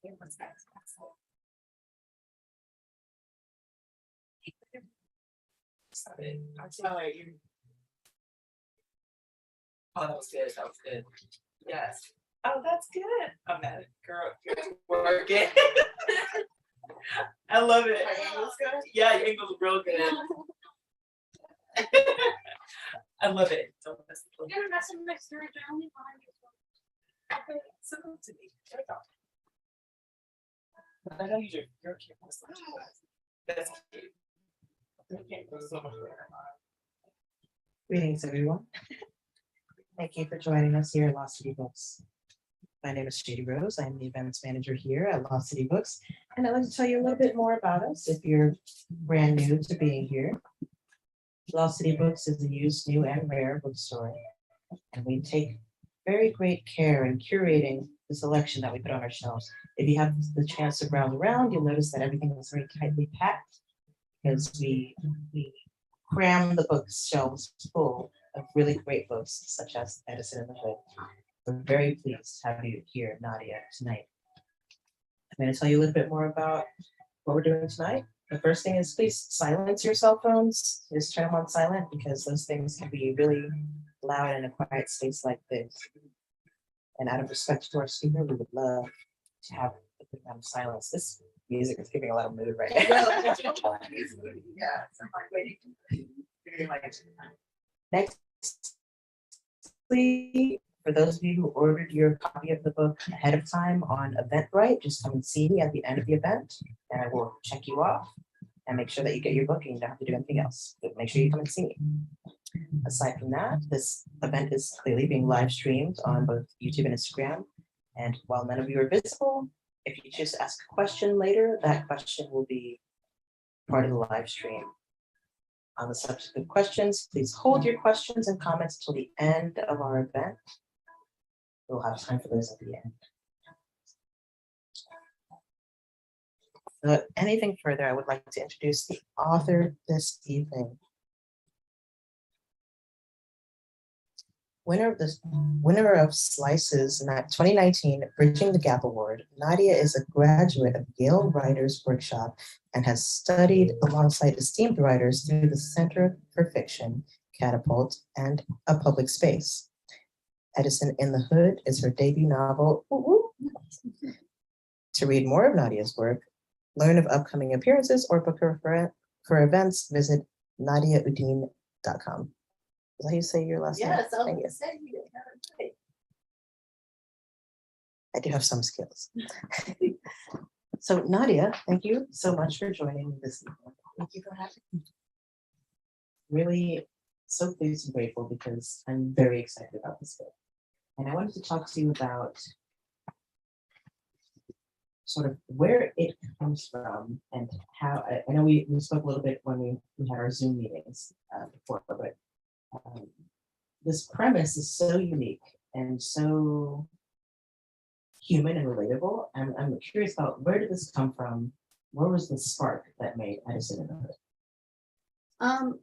What's that? Stop it. I'm sorry. Oh, that was good. That was good. Yes. Oh, that's good. I'm mad. Girl, you're working. I love it. My angle's good? Yeah, your angle's real good. I love it. Don't mess with You're gonna mess with my storage, I only behind you. Okay, send them to me. There we go. But I know your camera is not too bad. That's cute. Your camera is so much better. Greetings, everyone. Thank you for joining us here at Lost City Books. My name is Shady Rose. I'm the events manager here at Lost City Books, and I'd like to tell you a little bit more about us if you're brand new to being here. Lost City Books is a used, new, and rare bookstore, and we take very great care in curating the selection that we put on our shelves. If you have the chance to browse around, you'll notice that everything is very tightly packed because we cram the bookshelves full of really great books, such as Edison in the Hood. We're very pleased to have you here, Nadia, tonight. I'm going to tell you a little bit more about what we're doing tonight. The first thing is please silence your cell phones. Just turn them on silent because those things can be really loud in a quiet space like this. And out of respect to our speaker, we would love to have them silence. This music is giving a lot of mood right now. Yeah, so I'm like waiting. Very like. Next, please, for those of you who ordered your copy of the book ahead of time on Eventbrite, just come and see me at the end of the event, and I will check you off and make sure that you get your book and you don't have to do anything else. But make sure you come and see me. Aside from that, this event is clearly being live streamed on both YouTube and Instagram. And while none of you are visible, if you choose to ask a question later, that question will be part of the live stream. On the subject of questions, please hold your questions and comments till the end of our event. We'll have time for those at the end. Anything further, I would like to introduce the author this evening. Winner of Slice's 2019 Bridging the Gap Award, Nadia is a graduate of Yale Writers Workshop and has studied alongside esteemed writers through the Center for Fiction, Catapult, and A Public Space. Edison in the Hood is her debut novel. To read more of Nadia's work, learn of upcoming appearances, or book her for events, visit nadiauddin.com. Is that how you say your last name? Yes, I'll Thank you. say you. I do have some skills. So Nadia, thank you so much for joining me this evening. Thank you for having me. Really so pleased and grateful because I'm very excited about this book. And I wanted to talk to you about sort of where it comes from and how, I know we spoke a little bit when we had our Zoom meetings before, but this premise is so unique and so human and relatable. I'm curious about where did this come from? Where was the spark that made Edison in the Hood?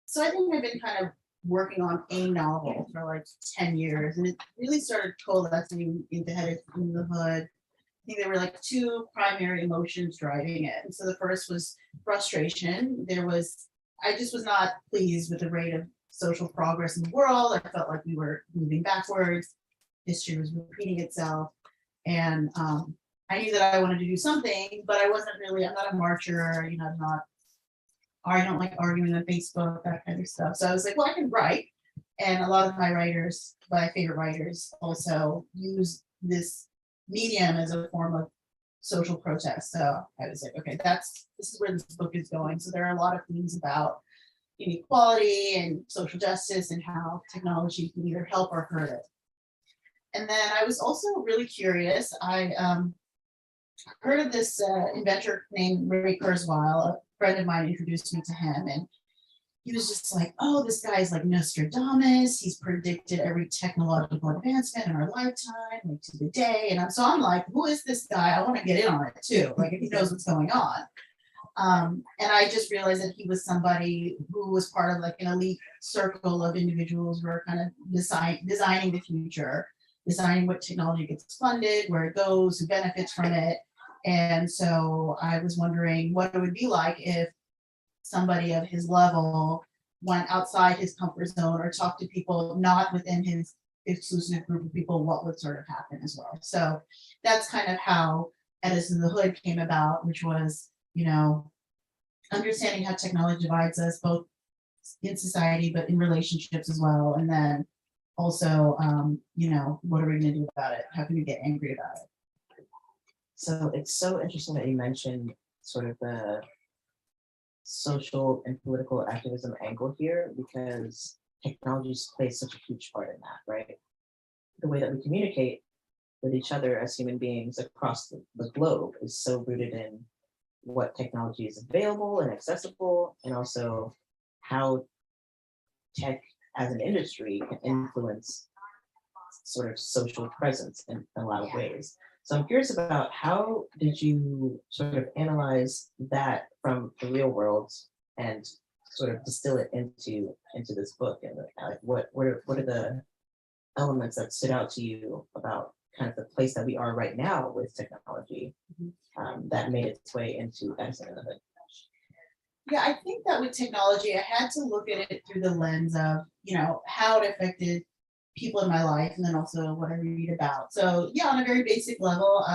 So I think I've been kind of working on a novel for like 10 years, and it really started coalescing into Edison in the Hood. I think there were like two primary emotions driving it. And so the first was frustration. I just was not pleased with the rate of social progress in the world. I felt like we were moving backwards. History was repeating itself. And I knew that I wanted to do something, but I'm not a marcher, I don't like arguing on Facebook, that kind of stuff. So I was like, well, I can write. And a lot of my favorite writers also use this medium as a form of social protest. So I was like, okay, this is where this book is going. So there are a lot of things about inequality and social justice and how technology can either help or hurt it. And then I was also really curious. I heard of this inventor named Ray Kurzweil. A friend of mine introduced me to him, and he was just like, oh, this guy is like Nostradamus. He's predicted every technological advancement in our lifetime, like to the day. And so I'm like, who is this guy? I want to get in on it too, like if he knows what's going on. And I just realized that he was somebody who was part of like an elite circle of individuals who are kind of designing the future. designing what technology gets funded, where it goes, who benefits from it. And so I was wondering what it would be like if somebody of his level went outside his comfort zone or talked to people not within his exclusive group of people, what would sort of happen as well. So that's kind of how Edison the Hood came about, which was, understanding how technology divides us both in society, but in relationships as well. And then also, what are we going to do about it? How can we get angry about it? So it's so interesting that you mentioned sort of the social and political activism angle here, because technology plays such a huge part in that, right? The way that we communicate with each other as human beings across the globe is so rooted in what technology is available and accessible, and also how tech as an industry can influence sort of social presence in a lot of ways. So I'm curious about how did you sort of analyze that from the real world and sort of distill it into this book, and like what are the elements that stood out to you about kind of the place that we are right now with technology that made its way into Edison and the Hood? Yeah, I think that with technology, I had to look at it through the lens of, how it affected people in my life, and then also what I read about. So yeah, on a very basic level,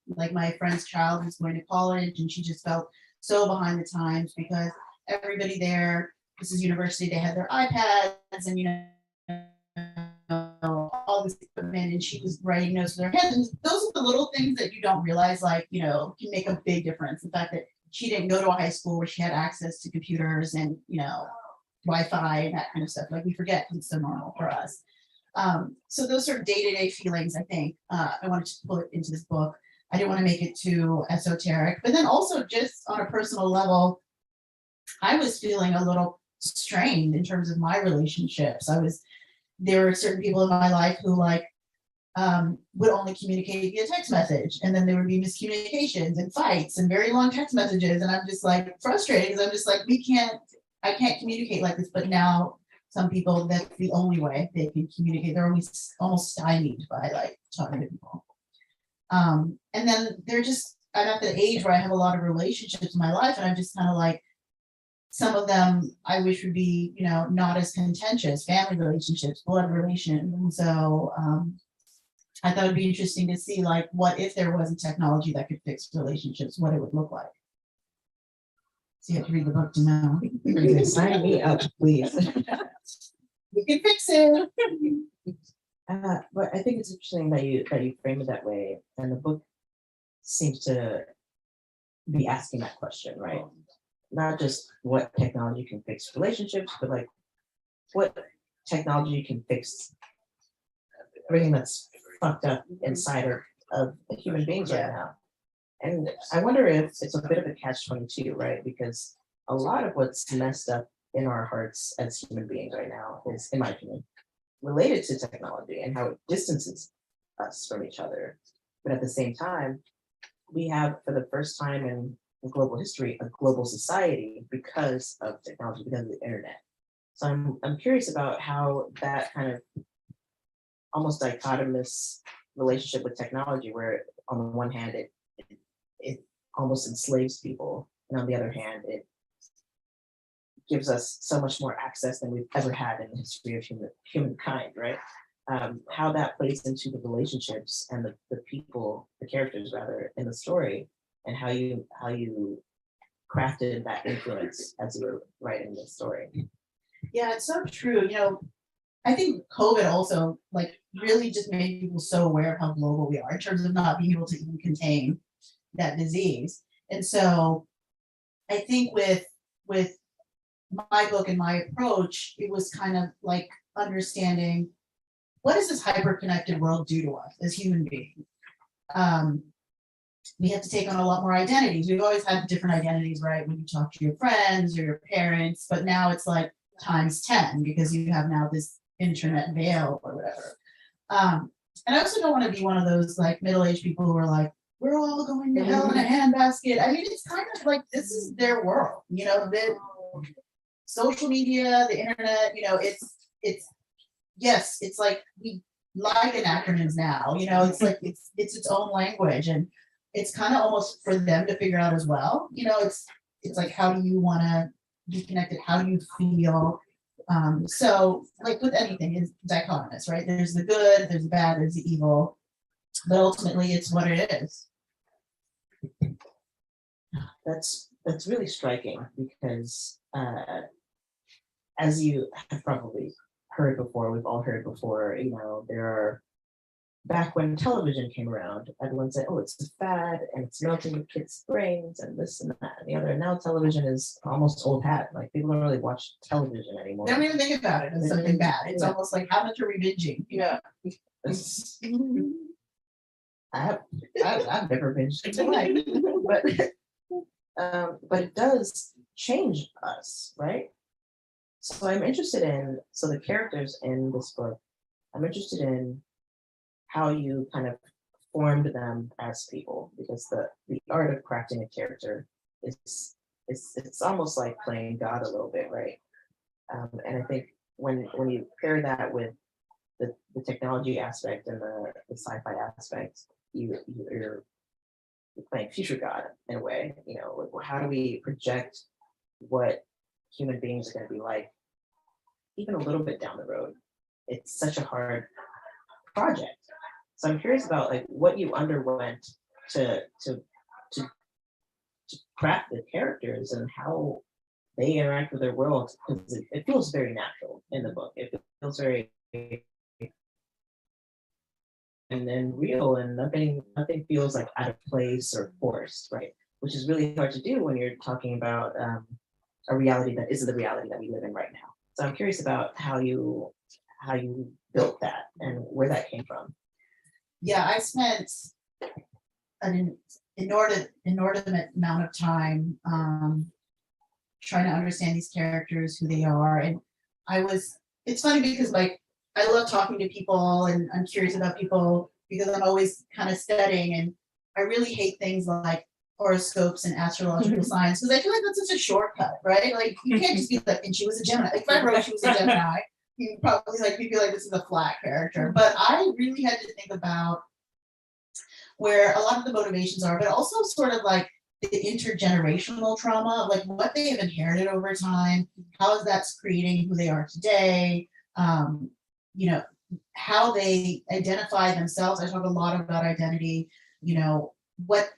like my friend's child was going to college and she just felt so behind the times because everybody there, this is university, they had their iPads and, all this equipment, and she was writing notes with her hands. And those are the little things that you don't realize, can make a big difference. The fact that she didn't go to a high school where she had access to computers and, Wi-Fi and that kind of stuff. Like we forget because it's so normal for us. So those sort of day-to-day feelings, I think, I wanted to put into this book. I didn't want to make it too esoteric, but then also just on a personal level, I was feeling a little strained in terms of my relationships. There were certain people in my life who would only communicate via text message, and then there would be miscommunications and fights and very long text messages. And I'm just frustrated because I'm just I can't communicate like this, but now some people, that's the only way they can communicate. They're almost stymied by talking to people. And then I'm at the age where I have a lot of relationships in my life, and I'm just kind of some of them I wish would be, not as contentious, family relationships, blood relations. And so I thought it'd be interesting to see what if there was a technology that could fix relationships, what it would look like. So you have to read the book to know. Sign me up, please. We can fix it. But I think it's interesting that you frame it that way, and the book seems to be asking that question, right? Not just what technology can fix relationships, but what technology can fix everything that's fucked up inside of human beings right now. And I wonder if it's a bit of a catch-22, right? Because a lot of what's messed up in our hearts as human beings right now is, in my opinion, related to technology and how it distances us from each other. But at the same time, we have, for the first time in global history, a global society because of technology, because of the internet. So I'm curious about how that kind of almost dichotomous relationship with technology, where on the one hand it almost enslaves people, and on the other hand it gives us so much more access than we've ever had in the history of humankind, right? How that plays into the relationships and the people, the characters rather, in the story, and how you crafted that influence as you were writing the story. Yeah, it's so true. I think COVID also really just made people so aware of how global we are in terms of not being able to even contain that disease. And so I think with my book and my approach, it was kind of understanding what does this hyper-connected world do to us as human beings? We have to take on a lot more identities. We've always had different identities, right? When you talk to your friends or your parents, but now it's times 10 because you have now this internet veil or whatever. And I also don't want to be one of those middle-aged people who are we're all going to hell in a handbasket. I mean, it's kind of this is their world, the social media, the internet, it's yes, it's we like in acronyms now, you know, it's like it's its own language, and it's kind of almost for them to figure out as well. You know, it's like, how do you want to be connected? How do you feel? So like with anything, it's dichotomous, right? There's the good, there's the bad, there's the evil, but ultimately it's what it is. That's really striking because as you have probably heard before, we've all heard before, you know, there are, back when television came around, everyone said, oh, it's a fad and it's melting the kids' brains and this and that and the other. And now television is almost old hat. Like people don't really watch television anymore. They don't even think about it as something bad. It's almost like, how much are we binging? Yeah. I've never been but it does change us, right? So I'm interested in, so the characters in this book, I'm interested in how you kind of formed them as people, because the art of crafting a character is it's almost like playing God a little bit, right? And I think when you pair that with the technology aspect and the sci-fi aspect, you're playing future God in a way. You know, like, how do we project what human beings are going to be like, even a little bit down the road? It's such a hard project. So I'm curious about like what you underwent to craft the characters and how they interact with their world, because it feels very natural in the book. It feels very and real, and nothing feels like out of place or forced, right? Which is really hard to do when you're talking about a reality that isn't the reality that we live in right now. So I'm curious about how you built that and where that came from. Yeah, I spent an inordinate amount of time trying to understand these characters, who they are. And it's funny because like I love talking to people and I'm curious about people because I'm always kind of studying, and I really hate things like horoscopes and astrological signs, because I feel like that's such a shortcut, right? Like you can't just be like, and she was a Gemini. Like if I wrote she was a Gemini, you probably like you'd be like, this is a flat character. But I really had to think about where a lot of the motivations are, but also sort of like the intergenerational trauma, like what they have inherited over time, how is that's creating who they are today, you know, how they identify themselves. I talk a lot about identity, you know, what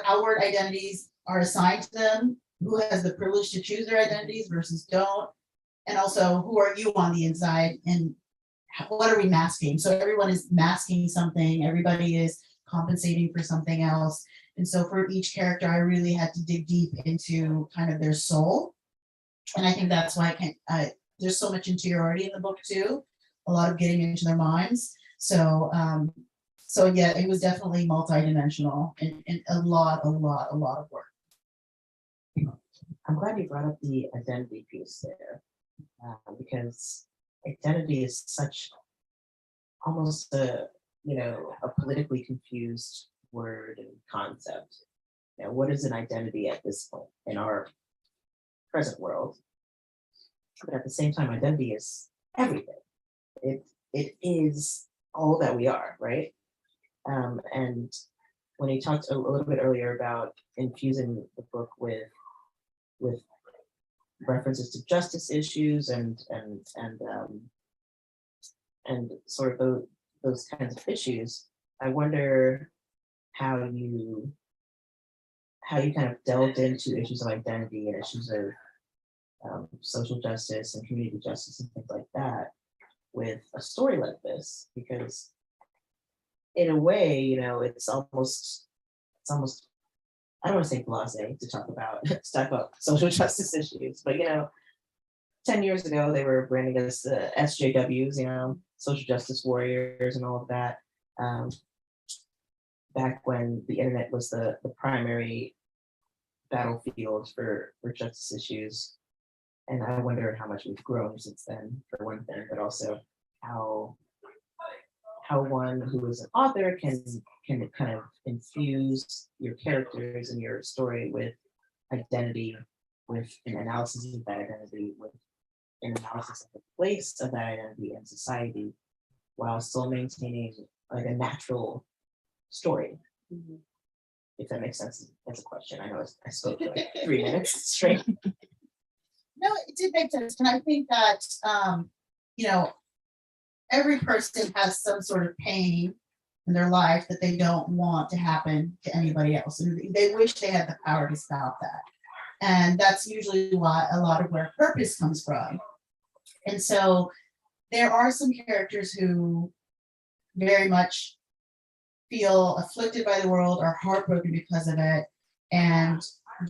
outward identities are assigned to them, who has the privilege to choose their identities versus don't, and also who are you on the inside, and what are we masking? So everyone is masking something, everybody is compensating for something else. And so for each character, I really had to dig deep into kind of their soul. And I think that's why there's so much interiority in the book too, a lot of getting into their minds. So yeah, it was definitely multidimensional and a lot of work. I'm glad you brought up the identity piece there, because identity is such almost a politically confused word and concept. You know, what is an identity at this point in our present world? But at the same time, identity is everything. It is all that we are, right? And when you talked a little bit earlier about infusing the book with references to justice issues and sort of those kinds of issues, I wonder how you kind of delved into issues of identity and issues of social justice and community justice and things like that with a story like this, because in a way, you know, it's almost I don't want to say blasé to talk about social justice issues, but you know, 10 years ago they were branding us SJWs, you know, social justice warriors and all of that. Back when the internet was the primary battlefield for justice issues. And I wonder how much we've grown since then, for one thing, but also how one who is an author can kind of infuse your characters and your story with identity, with an analysis of that identity, with an analysis of the place of that identity in society, while still maintaining like a natural story. If that makes sense, that's a question. I know I spoke for like 3 minutes straight. No, it did make sense. And I think that, you know, every person has some sort of pain in their life that they don't want to happen to anybody else. And they wish they had the power to stop that. And that's usually why a lot of where purpose comes from. And so there are some characters who very much feel afflicted by the world, are heartbroken because of it, and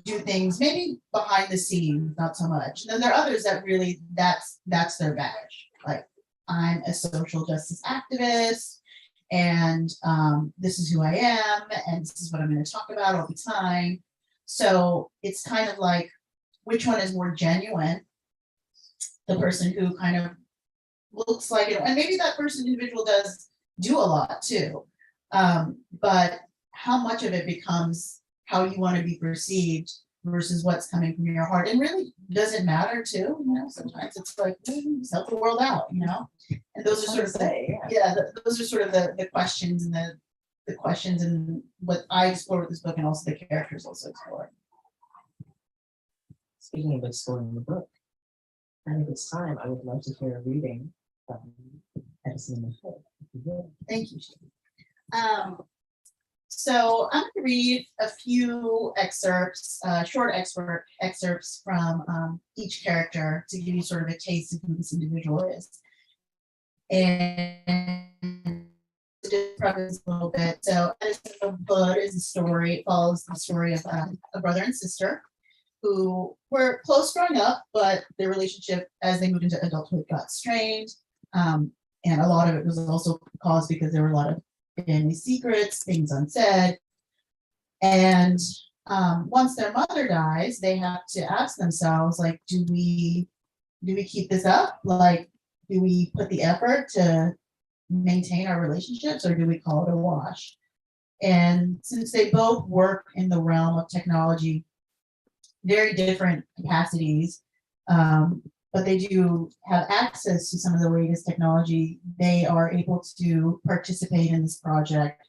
do things maybe behind the scenes, not so much. And then there are others that really that's their badge. Like, I'm a social justice activist, and this is who I am, and this is what I'm going to talk about all the time. So it's kind of like, which one is more genuine? The person who kind of looks like it, and maybe that person individual does do a lot too. But how much of it becomes how you want to be perceived versus what's coming from your heart, and really doesn't matter too. You know, sometimes it's like, help the world out, you know. And those are sort of those are sort of the questions and the questions and what I explore with this book, and also the characters also explore. Speaking of exploring the book, I think it's time. I would love to hear a reading from Edison in the Hood. If you would. Thank you. So I'm going to read a few excerpts, short excerpts from each character to give you sort of a taste of who this individual is. And to preface a little bit, so Edison in the Hood is a story, it follows the story of a brother and sister who were close growing up, but their relationship as they moved into adulthood got strained. And a lot of it was also caused because there were a lot of family secrets, things unsaid. And once their mother dies, they have to ask themselves, like, do we keep this up? Like, do we put the effort to maintain our relationships, or do we call it a wash? And since they both work in the realm of technology, very different capacities, but they do have access to some of the latest technology, they are able to participate in this project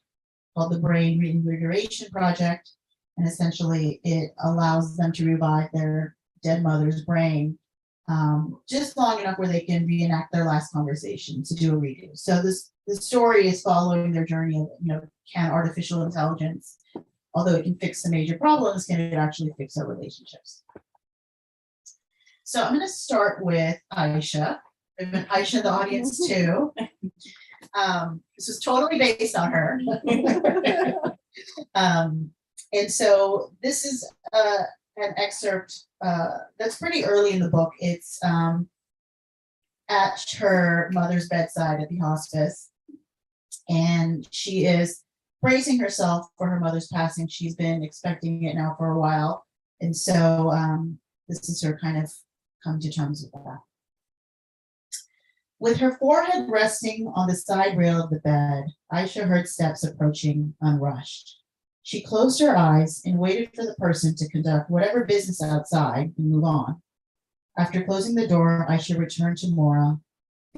called the Brain Reinvigoration Project. And essentially it allows them to revive their dead mother's brain just long enough where they can reenact their last conversation, to do a redo. So the story is following their journey of, you know, can artificial intelligence, although it can fix the major problems, can it actually fix our relationships? So I'm going to start with Aisha. I have Aisha in the audience too. This is totally based on her. And so this is an excerpt that's pretty early in the book. It's at her mother's bedside at the hospice, and she is bracing herself for her mother's passing. She's been expecting it now for a while, and so this is her kind of come to terms with that. With her forehead resting on the side rail of the bed, Aisha heard steps approaching unrushed. She closed her eyes and waited for the person to conduct whatever business outside and move on. After closing the door, Aisha returned to Maura,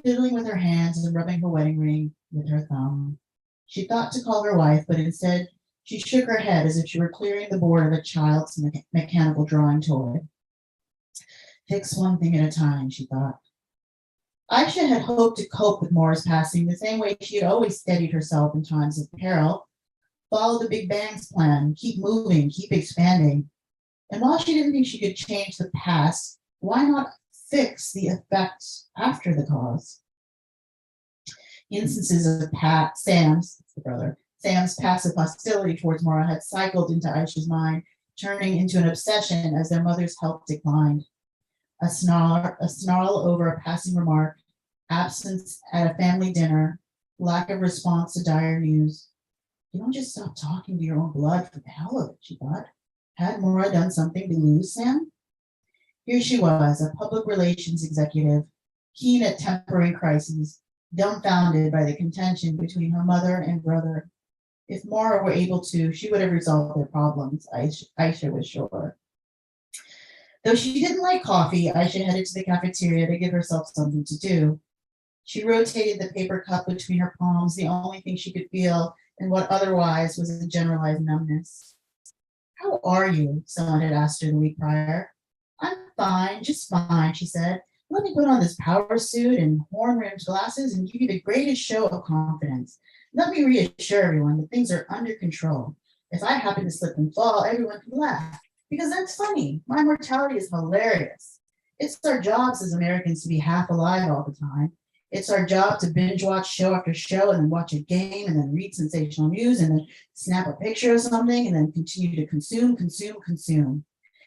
fiddling with her hands and rubbing her wedding ring with her thumb. She thought to call her wife, but instead she shook her head as if she were clearing the board of a child's mechanical drawing toy. Fix one thing at a time, she thought. Aisha had hoped to cope with Maura's passing the same way she had always steadied herself in times of peril. Follow the Big Bang's plan, keep moving, keep expanding. And while she didn't think she could change the past, why not fix the effects after the cause? Instances of Sam's passive hostility towards Maura had cycled into Aisha's mind, turning into an obsession as their mother's health declined. A snarl over a passing remark, absence at a family dinner, lack of response to dire news. You don't just stop talking to your own blood for the hell of it, she thought. Had Maura done something to lose Sam? Here she was, a public relations executive, keen at tempering crises, dumbfounded by the contention between her mother and brother. If Maura were able to, she would have resolved their problems, Aisha was sure. Though she didn't like coffee, Aisha headed to the cafeteria to give herself something to do. She rotated the paper cup between her palms, the only thing she could feel in what otherwise was a generalized numbness. How are you? Someone had asked her the week prior. I'm fine, just fine, she said. Let me put on this power suit and horn-rimmed glasses and give you the greatest show of confidence. Let me reassure everyone that things are under control. If I happen to slip and fall, everyone can laugh, because that's funny. My mortality is hilarious. It's our jobs as Americans to be half alive all the time. It's our job to binge watch show after show and then watch a game and then read sensational news and then snap a picture of something and then continue to consume, consume, consume.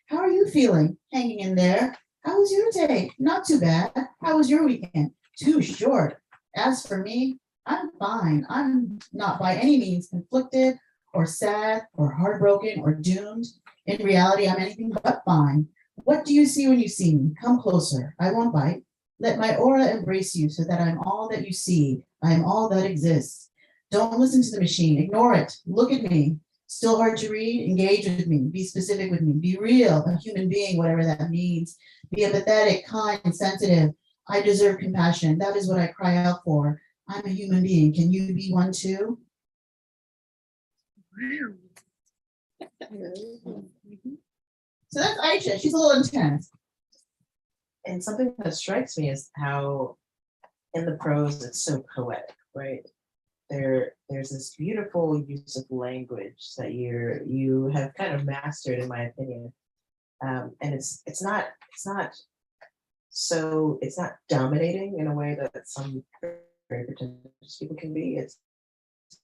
How are you feeling? Hanging in there? How was your day? Not too bad. How was your weekend? Too short. As for me, I'm fine. I'm not by any means conflicted or sad or heartbroken or doomed. In reality, I'm anything but fine. What do you see when you see me? Come closer. I won't bite. Let my aura embrace you so that I'm all that you see. I am all that exists. Don't listen to the machine. Ignore it. Look at me. Still hard to read? Engage with me. Be specific with me. Be real, a human being, whatever that means. Be empathetic, kind, sensitive. I deserve compassion. That is what I cry out for. I'm a human being. Can you be one too? So that's Aisha. She's a little intense. And something that strikes me is how in the prose it's so poetic, right? There's this beautiful use of language that you have kind of mastered, in my opinion. And it's not dominating in a way that some very pretentious people can be. It's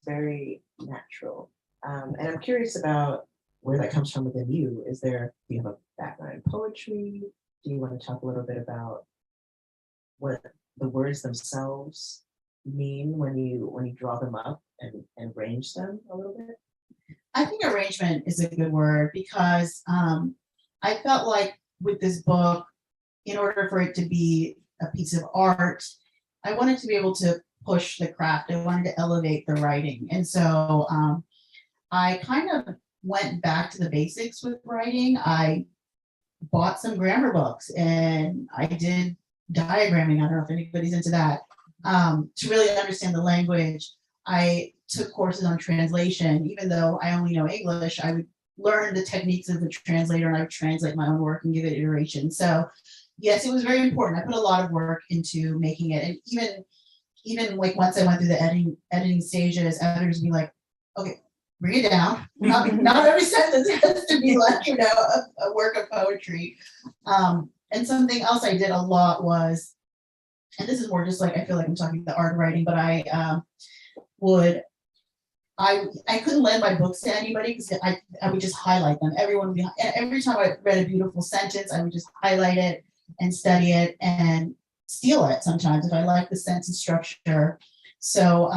very natural. And I'm curious about where that comes from within you. Do you have a background in poetry? Do you want to talk a little bit about what the words themselves mean when you draw them up and arrange them a little bit? I think arrangement is a good word because I felt like with this book, in order for it to be a piece of art, I wanted to be able to push the craft. I wanted to elevate the writing. And so I kind of went back to the basics with writing. I bought some grammar books and I did diagramming. I don't know if anybody's into that. To really understand the language, I took courses on translation. Even though I only know English, I would learn the techniques of the translator and I would translate my own work and give it iteration. So yes, it was very important. I put a lot of work into making it. And even like once I went through the editing stages, editors would be like, okay, bring it down. Not every sentence has to be like, a work of poetry. And something else I did a lot was, and this is more just like, I feel like I'm talking about art writing, but I couldn't lend my books to anybody because I would just highlight them. Every time I read a beautiful sentence, I would just highlight it and study it and steal it sometimes if I like the sentence structure. So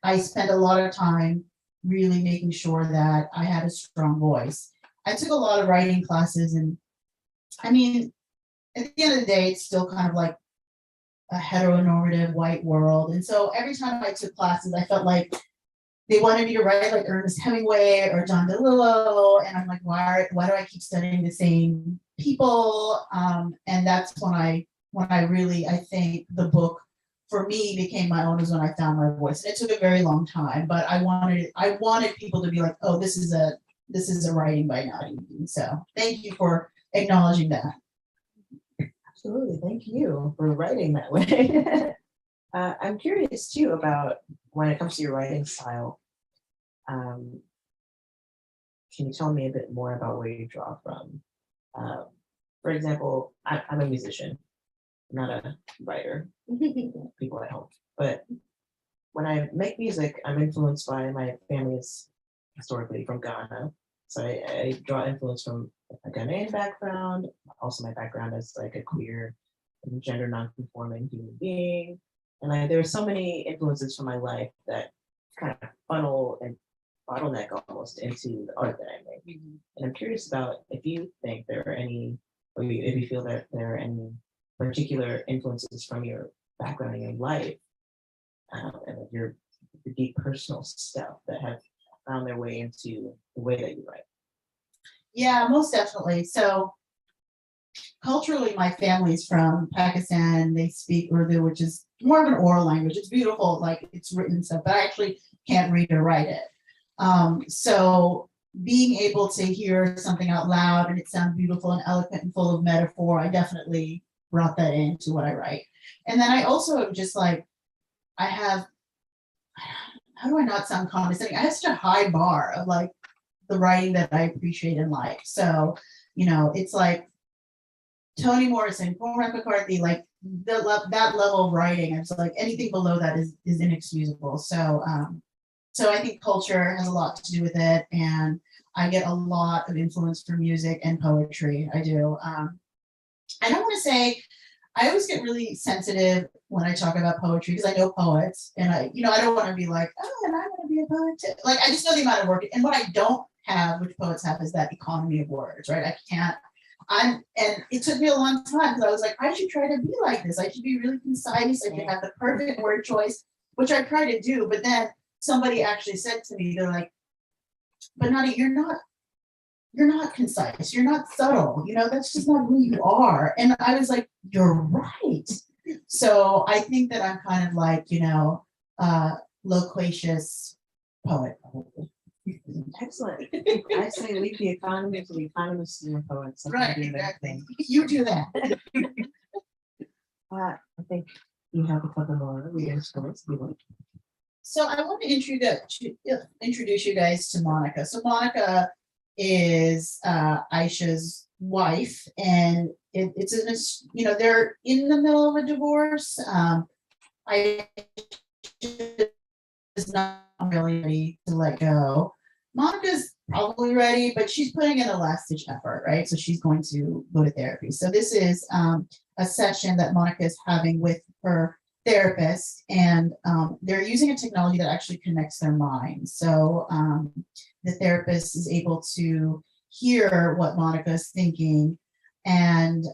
I spent a lot of time really making sure that I had a strong voice. I took a lot of writing classes, and I mean, at the end of the day, it's still kind of like a heteronormative white world. And so every time I took classes, I felt like they wanted me to write like Ernest Hemingway or John DeLillo. And I'm like, why do I keep studying the same people? And that's when I really, I think the book for me became my own, is when I found my voice. And it took a very long time, but I wanted people to be like, oh, this is a writing by Nadia. So thank you for acknowledging that. Absolutely, thank you for writing that way. I'm curious too about when it comes to your writing style. Can you tell me a bit more about where you draw from? For example, I'm a musician, not a writer. People at home, but when I make music, I'm influenced by my family is historically from Ghana, so I draw influence from a Ghanaian background. Also, my background as like a queer and gender non-conforming human being, and like there are so many influences from my life that kind of funnel and bottleneck almost into the art that I make. And I'm curious about if you think there are any, or if you feel that there are any particular influences from your background in your life and your deep personal stuff that have found their way into the way that you write. Yeah, most definitely. So culturally, my family's from Pakistan. They speak Urdu, which is more of an oral language. It's beautiful, like it's written stuff, but I actually can't read or write it. So being able to hear something out loud and it sounds beautiful and eloquent and full of metaphor, I definitely brought that into what I write. And then I also am just like, I have, how do I not sound condescending? I have such a high bar of like the writing that I appreciate and like. So, you know, it's like Toni Morrison, Cormac McCarthy, like that level of writing. It's like anything below that is inexcusable. So, so I think culture has a lot to do with it, and I get a lot of influence from music and poetry. I do. I don't want to say I always get really sensitive when I talk about poetry because I know poets, and I don't want to be like, oh, and I want to be a poet too. Like I just know the amount of work, and what I don't have, which poets have, is that economy of words, right? I can't. And it took me a long time because I was like, I should try to be like this. I should be really concise. I should have the perfect word choice, which I try to do. But then somebody actually said to me, they're like, but Nadia, you're not concise. You're not subtle. You know, that's just not who you are. And I was like, you're right. So I think that I'm kind of like, loquacious poet. Excellent. I say leave the economy to the economists and the poets. Let them Right, do their exactly. thing. You do that. I think you have a couple more readers for us. So I want to introduce you guys to Monica. So Monica is Aisha's wife, and they're in the middle of a divorce. Aisha is not really ready to let go. Monica's probably ready, but she's putting in a last-ditch effort, right? So she's going to go to therapy. So this is a session that Monica is having with her therapist, and they're using a technology that actually connects their minds. So the therapist is able to hear what Monica is thinking, and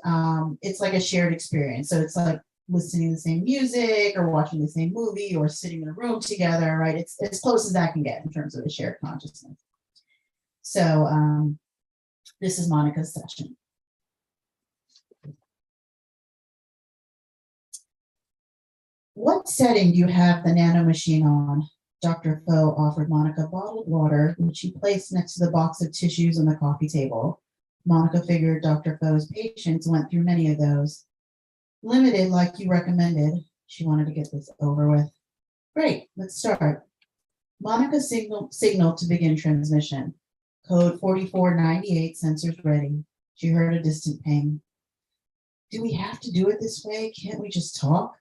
it's like a shared experience. So it's like listening to the same music or watching the same movie or sitting in a room together, right? It's as close as that can get in terms of a shared consciousness. So this is Monica's session. What setting do you have the nano machine on? Dr. Foe offered Monica bottled water, which she placed next to the box of tissues on the coffee table. Monica figured Dr. Foe's patients went through many of those. Limited, like you recommended. She wanted to get this over with. Great, let's start. Monica signaled to begin transmission. Code 4498, sensors ready. She heard a distant ping. Do we have to do it this way? Can't we just talk?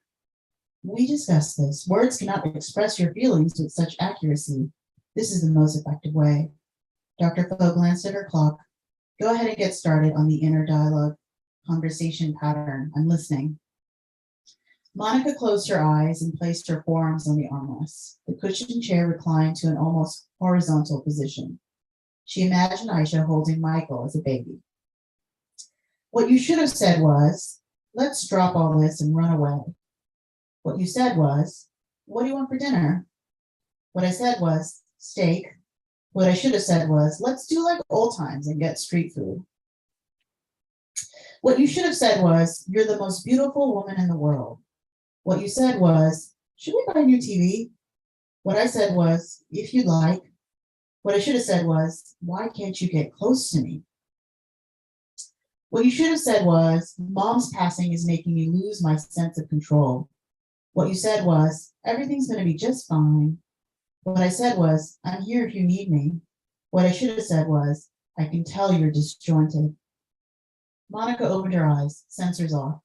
We discussed this. Words cannot express your feelings with such accuracy. This is the most effective way. Dr. Foe glanced at her clock. Go ahead and get started on the inner dialogue conversation pattern. I'm listening. Monica closed her eyes and placed her forearms on the armrests. The cushioned chair reclined to an almost horizontal position. She imagined Aisha holding Michael as a baby. What you should have said was, let's drop all this and run away. What you said was, what do you want for dinner? What I said was, steak. What I should have said was, let's do like old times and get street food. What you should have said was, you're the most beautiful woman in the world. What you said was, should we buy a new TV? What I said was, if you'd like. What I should have said was, why can't you get close to me? What you should have said was, mom's passing is making me lose my sense of control. What you said was, everything's going to be just fine. What I said was, I'm here if you need me. What I should have said was, I can tell you're disjointed. Monica opened her eyes, sensors off.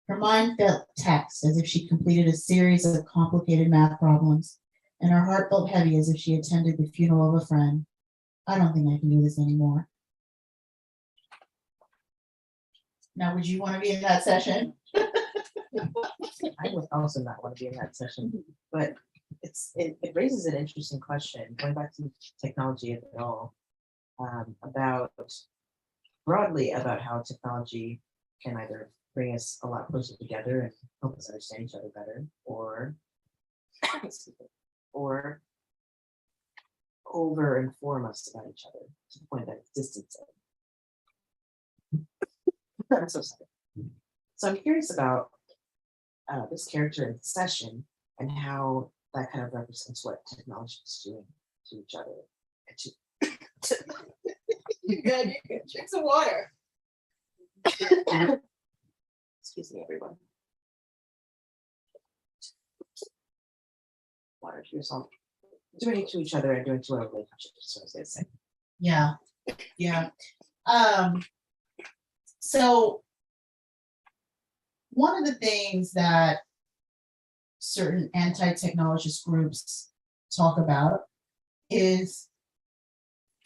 Her mind felt taxed as if she completed a series of complicated math problems, and her heart felt heavy as if she attended the funeral of a friend. I don't think I can do this anymore. Now, would you want to be in that session? I would also not want to be in that session, but it raises an interesting question, going back to technology at all, broadly about how technology can either bring us a lot closer together and help us understand each other better, or over inform us about each other to the point that it's distancing. I'm so sorry. So I'm curious about this character in Session and how that kind of represents what technology is doing to each other. And to You're good. You're good. Drink some water. excuse me, everyone. Water, here's all doing to each other and doing to our relationships, so as they say. Yeah. Yeah. So one of the things that certain anti-technologist groups talk about is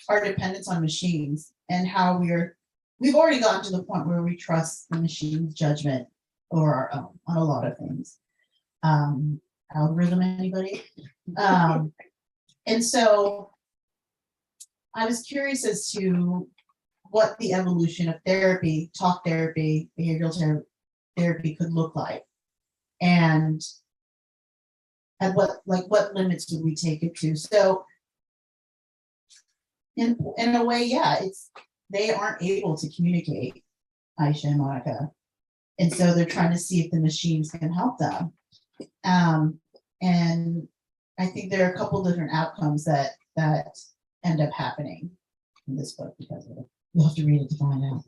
our dependence on machines and how we've already gotten to the point where we trust the machine's judgment over our own on a lot of things. Algorithm, anybody? And so I was curious as to what the evolution of therapy, talk therapy, behavioral therapy could look like. And at what limits would we take it to? So in a way, yeah, they aren't able to communicate, Aisha and Monica. And so they're trying to see if the machines can help them. And I think there are a couple different outcomes that end up happening in this book because of it. You'll have to read it to find out.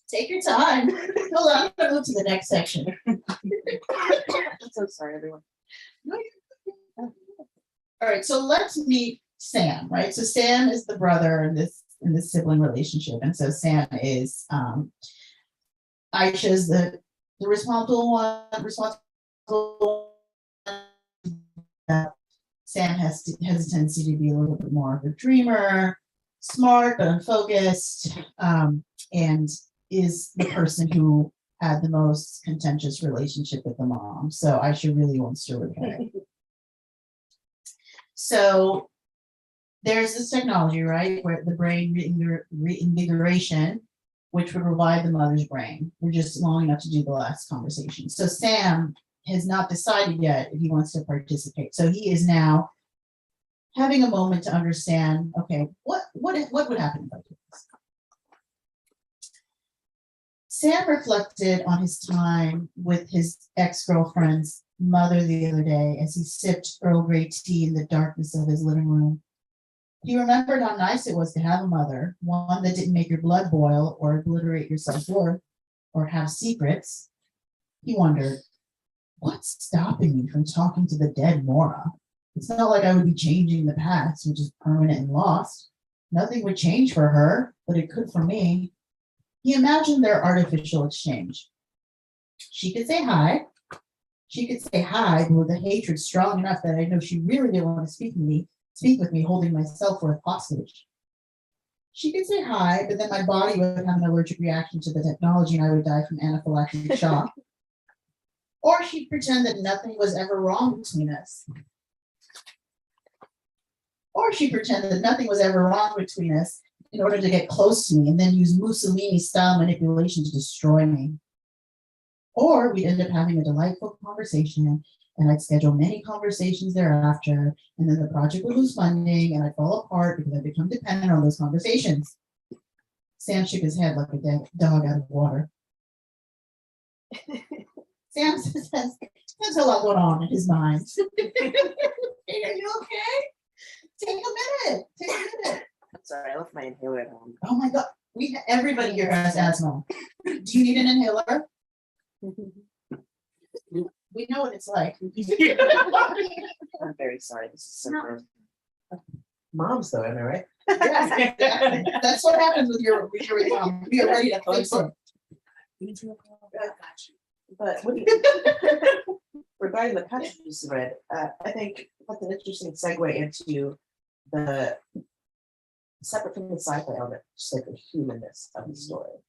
Take your time. Hold on, I'm gonna move to the next section. I'm so sorry, everyone. All right, so let's meet Sam, right? So Sam is the brother in this sibling relationship. And so Sam is Aisha's the responsible one. Sam has a tendency to be a little bit more of a dreamer, smart but unfocused, and is the person who had the most contentious relationship with the mom. So Aisha really wants to repair it. So there's this technology, right, where the brain reinvigoration, which would revive the mother's brain. We're just long enough to do the last conversation. So Sam has not decided yet if he wants to participate. So he is now having a moment to understand, okay, what would happen if I did this? Sam reflected on his time with his ex-girlfriend's mother the other day as he sipped Earl Grey tea in the darkness of his living room. He remembered how nice it was to have a mother, one that didn't make your blood boil or obliterate your self-worth or have secrets. He wondered, what's stopping me from talking to the dead Nora? It's not like I would be changing the past, which is permanent and lost. Nothing would change for her, but it could for me. He imagined their artificial exchange. She could say hi. She could say hi, but with a hatred strong enough that I know she really didn't want to speak with me, holding my self-worth hostage. She could say hi, but then my body would have an allergic reaction to the technology and I would die from anaphylactic shock. Or she'd pretend that nothing was ever wrong between us. Or she'd pretend that nothing was ever wrong between us in order to get close to me and then use Mussolini-style manipulation to destroy me. Or we'd end up having a delightful conversation and I'd schedule many conversations thereafter, and then the project would lose funding and I'd fall apart because I'd become dependent on those conversations. Sam shook his head like a dead dog out of water. Sam says there's a lot going on in his mind. Are you okay? Take a minute. I'm sorry, I left my inhaler at home. Oh my God. Everybody here has asthma. Do you need an inhaler? We know what it's like. I'm very sorry. This is so gross. Moms, though, am I right? Yes, exactly. That's what happens with your mom. You're ready to fix it. But regarding the passage you read, I think that's an interesting segue into the separate from the sci-fi element, just like the humanness of the story.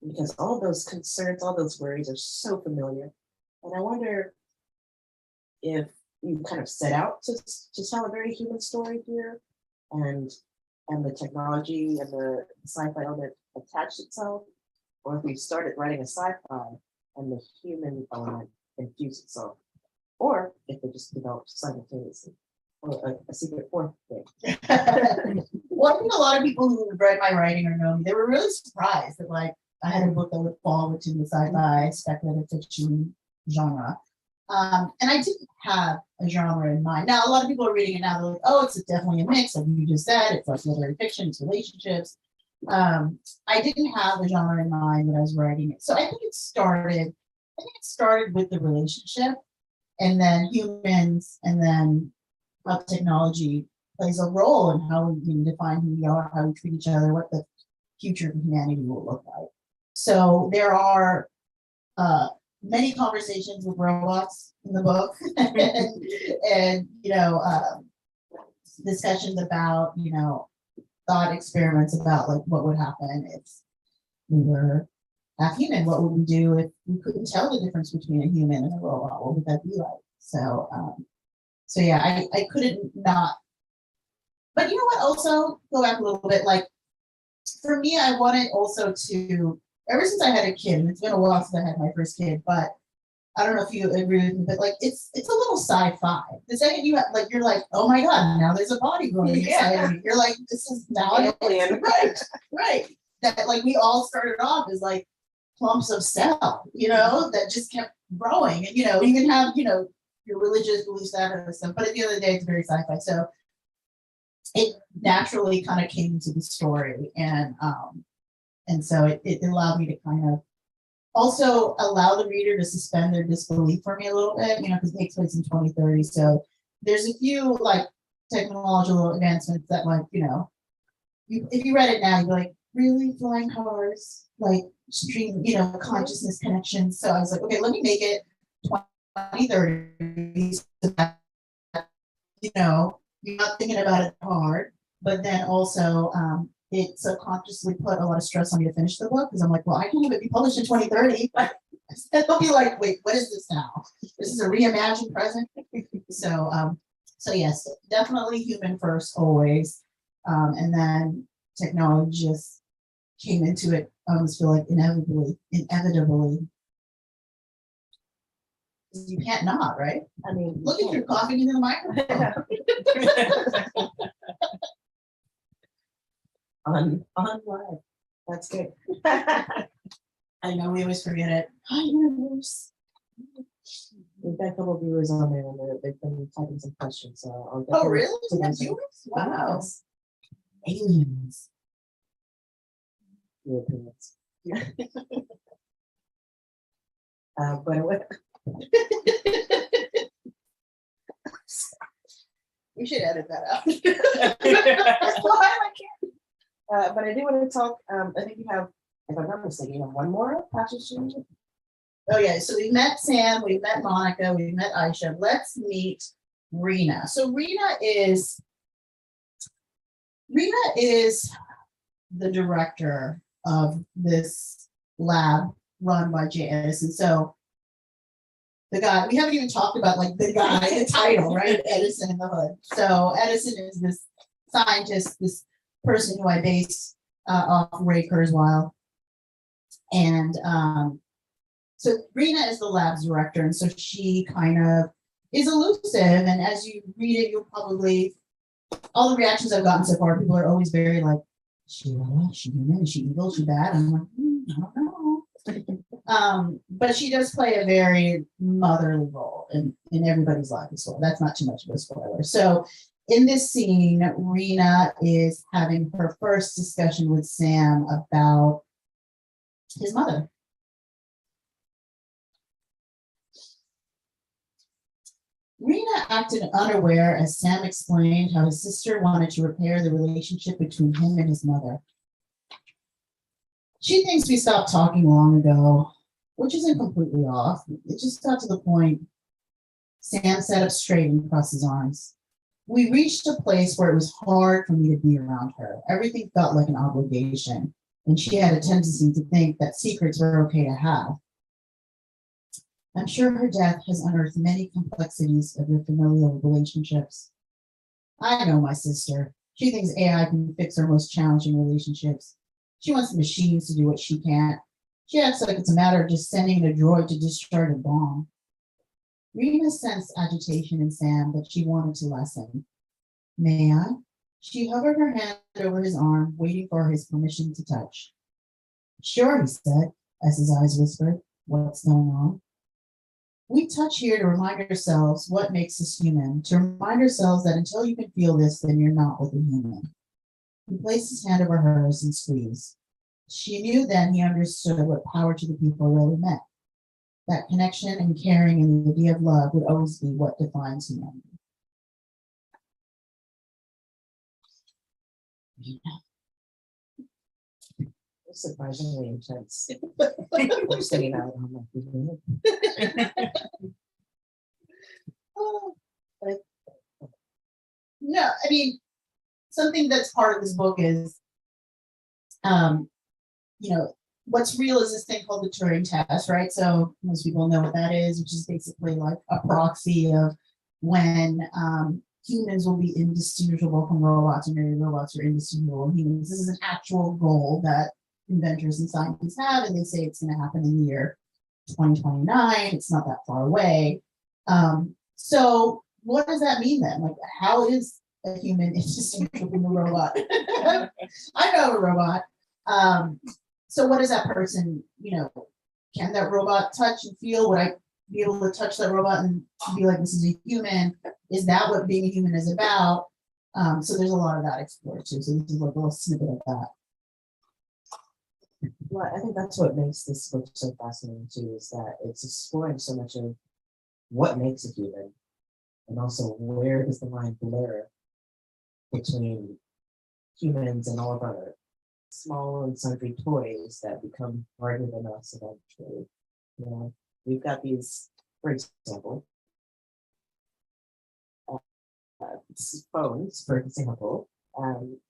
Because all those concerns, all those worries are so familiar. And I wonder if you kind of set out to tell a very human story here, and the technology and the sci-fi element attached itself, or if we started writing a sci-fi and the human element infused itself, or if it just developed simultaneously. Or a secret fourth thing. Well, I think a lot of people who have read my writing or know me, they were really surprised that like I had a book that would fall within the sci-fi speculative fiction genre. And I didn't have a genre in mind. Now, a lot of people are reading it now. They're like, oh, it's definitely a mix, like you just said. It's like literary fiction, it's relationships. I didn't have a genre in mind when I was writing it. So I think it started with the relationship and then humans and then how technology plays a role in how we define who we are, how we treat each other, what the future of humanity will look like. So there are many conversations with robots in the book, and discussions about thought experiments about like what would happen if we were half human. What would we do if we couldn't tell the difference between a human and a robot? What would that be like? So yeah, I couldn't not. But you know what? Also, go back a little bit. Like for me, I wanted also to. Ever since I had a kid, and it's been a while since I had my first kid, but I don't know if you agree with me, but like it's a little sci-fi. The second you have, like you're like, oh my god, now there's a body growing inside of me. You're like, this is now Alien. right. That like we all started off as like clumps of cell, that just kept growing, and you can have your religious beliefs, that kind of stuff. But at the end of the day, it's very sci-fi. So it naturally kind of came into the story, and so it allowed me to kind of also allow the reader to suspend their disbelief for me a little bit, because it takes place in 2030. So there's a few like technological advancements that like, if you read it now, you're like, really flying cars, like stream, consciousness connections. So I was like, okay, let me make it 2030. So that, you're not thinking about it hard, but then also, it subconsciously put a lot of stress on me to finish the book because I'm like, well, I can't even be published in 2030. They'll be like, wait, what is this now? This is a reimagined present. So yes, definitely human first always. And then technology just came into it. I almost feel like inevitably. You can't not, right? I mean, Look at you coughing into the microphone. on live. That's good. I know we always forget it. Hi, universe. We've got a couple of viewers on there and they've been typing some questions. So I'll Oh, really? to We have those. viewers? Wow. Yes. Aliens. Your opinions. But what? We should edit that out. Why I can't. But I do want to talk. I think you have, if I'm not mistaken, you have one more passage to read. Oh yeah, so we met Sam, we met Monica, we met Aisha. Let's meet Rena. So Rena is the director of this lab run by J. Edison. So the guy, we haven't even talked about like the guy, the title, right? Edison in the hood. So Edison is this scientist, this person who I base off Ray Kurzweil. And so Rena is the lab's director, and so she kind of is elusive. And as you read it, you'll probably, all the reactions I've gotten so far, people are always very like, is she right? Is she human? Is she evil? Is she bad? I'm like, I don't know. But she does play a very motherly role in everybody's life as well. That's not too much of a spoiler. So in this scene, Rena is having her first discussion with Sam about his mother. Rena acted unaware as Sam explained how his sister wanted to repair the relationship between him and his mother. She thinks we stopped talking long ago, which isn't completely off. It just got to the point. Sam sat up straight and crossed his arms. We reached a place where it was hard for me to be around her. Everything felt like an obligation, and she had a tendency to think that secrets were okay to have. I'm sure her death has unearthed many complexities of your familial relationships. I know my sister. She thinks AI can fix her most challenging relationships. She wants the machines to do what she can't. She acts like it's a matter of just sending a droid to discharge a bomb. Rena sensed agitation in Sam that she wanted to lessen. May I? She hovered her hand over his arm, waiting for his permission to touch. Sure, he said, as his eyes whispered, what's going on? We touch here to remind ourselves what makes us human, to remind ourselves that until you can feel this, then you're not with a human. He placed his hand over hers and squeezed. She knew then he understood what power to the people really meant. That connection and caring and the idea of love would always be what defines humanity. Surprisingly intense. We're sitting out on my No, I mean, something that's part of this book is, what's real is this thing called the Turing test, right? So most people know what that is, which is basically like a proxy of when humans will be indistinguishable from robots, and maybe robots are indistinguishable from humans. This is an actual goal that inventors and scientists have, and they say it's going to happen in the year 2029. It's not that far away. So what does that mean then? Like, how is a human indistinguishable from a robot? I know a robot. So what is that person, can that robot touch and feel? Would I be able to touch that robot and be like, this is a human? Is that what being a human is about? So there's a lot of that explored too. So this is like a little snippet of that. Well, I think that's what makes this book so fascinating too, is that it's exploring so much of what makes a human, and also where does the line blur between humans and all of our small and sundry toys that become larger than us eventually. We've got these, for example, phones, for example,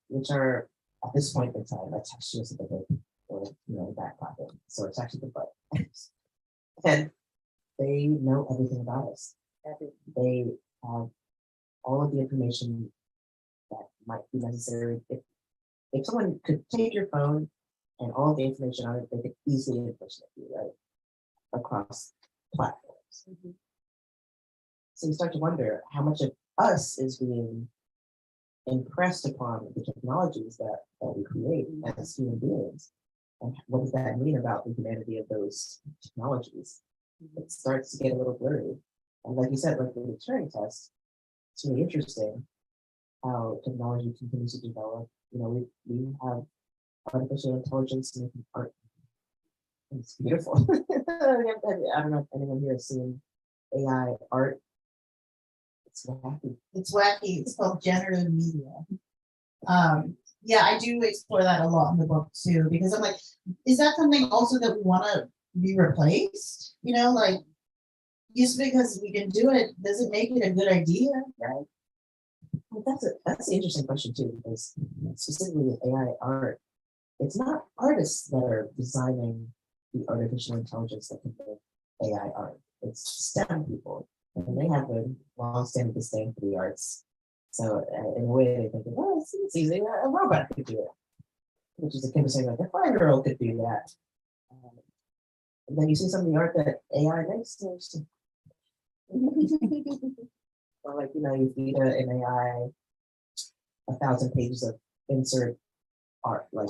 which are at this point in time attached to us at the hip or back pocket. So it's actually the butt. And they know everything about us. They have all of the information that might be necessary. If someone could take your phone and all of the information on it, they could easily impersonate you, right? Across platforms. Mm-hmm. So you start to wonder how much of us is being impressed upon the technologies that we create as human beings. And what does that mean about the humanity of those technologies? It starts to get a little blurry. And like you said, like with the Turing test, it's really interesting how technology continues to develop. We have artificial intelligence making art. It's beautiful. I don't know if anyone here has seen AI art. It's wacky. It's wacky. It's called generative media. Yeah, I do explore that a lot in the book too, because I'm like, is that something also that we want to be replaced? Like, just because we can do it doesn't make it a good idea, right? Well, that's an interesting question too, because specifically with AI art, it's not artists that are designing the artificial intelligence that can make AI art. It's STEM people, and they have a long-standing disdain for the arts. So in a way, they think, well, it's easy. A robot could do it, which is akin to saying like a 5-year-old could do that. And then you see some of the art that AI makes. Or like you feed an AI 1,000 pages of insert art, like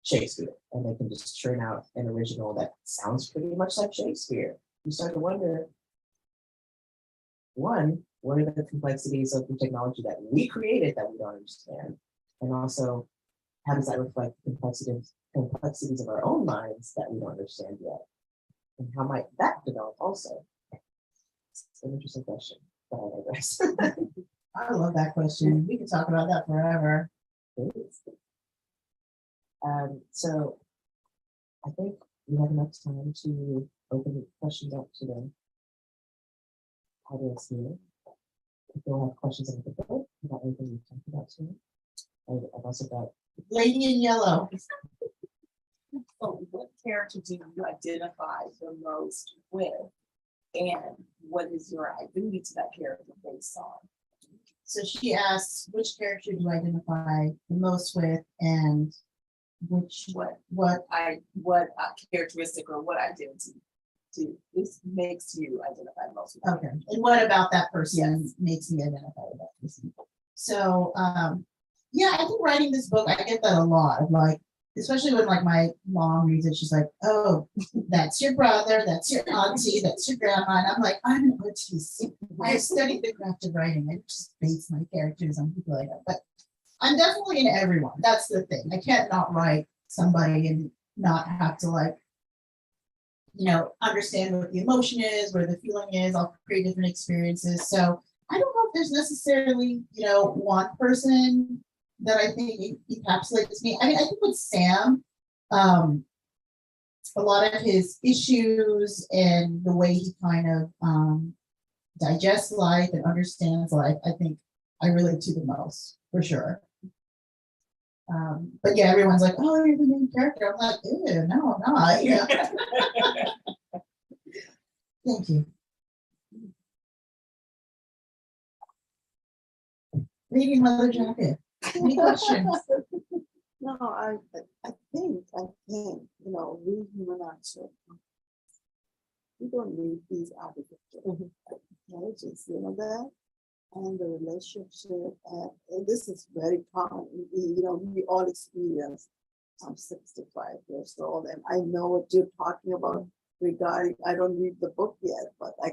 Shakespeare, and they can just churn out an original that sounds pretty much like Shakespeare. You start to wonder, one, what are the complexities of the technology that we created that we don't understand? And also, how does that reflect complexities of our own minds that we don't understand yet? And how might that develop also? It's an interesting question that I digress. I love that question. We can talk about that forever. So I think we have enough time to open the questions up to the audience here. If you all have questions about the book, about anything we've talked about tonight, I've also got Lady in Yellow. So what character do you identify the most with? And what is your identity to that character based on? So she asks, which character do I identify the most with, and what characteristic or what identity this makes you identify most with? Okay, and what about that person makes me identify with that person? So, yeah, I think writing this book, I get that a lot of like, especially when like my mom reads it, she's like, oh, that's your brother, that's your auntie, that's your grandma. And I'm like, I'm an artist. I studied the craft of writing. I just base my characters on people like that. But I'm definitely in everyone. That's the thing. I can't not write somebody and not have to like, understand what the emotion is, where the feeling is. I'll create different experiences. So I don't know if there's necessarily, one person that I think encapsulates me. I mean, I think with Sam, a lot of his issues and the way he kind of digests life and understands life, I think I relate to the most, for sure. But yeah, everyone's like, oh, you're the main character. I'm like, ew, no, I'm not. Thank you. Maybe Mother Jacket. Any questions? No, I think, we human are so, we don't need these artificial intelligence, that, and the relationship, and this is very common, we all experience. I'm 65 years old, and I know what you're talking about regarding, I don't read the book yet, but I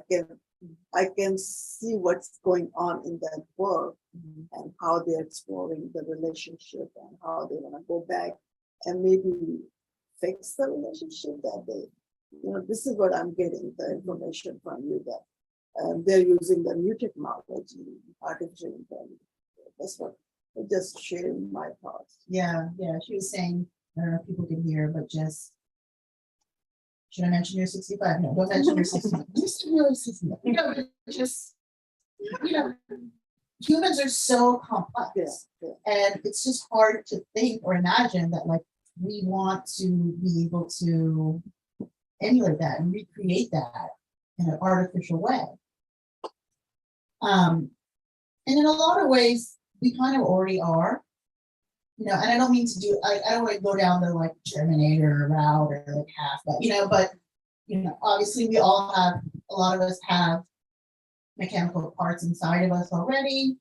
can see what's going on in that book and how they're exploring the relationship and how they want to go back and maybe fix the relationship that they, this is what I'm getting the information from you that they're using the new technology, artificial intelligence. That's what I just sharing my thoughts. Yeah, she was saying, I don't know if people can hear, but just, should I mention you're 65? No, don't mention you're 65. You're still really 65. Just, humans are so complex. Yeah. And it's just hard to think or imagine that like we want to be able to emulate that and recreate that in an artificial way. And in a lot of ways, we kind of already are. And I don't mean to do, I don't want to go down the like Terminator route or like half, but obviously we all have, a lot of us have mechanical parts inside of us already.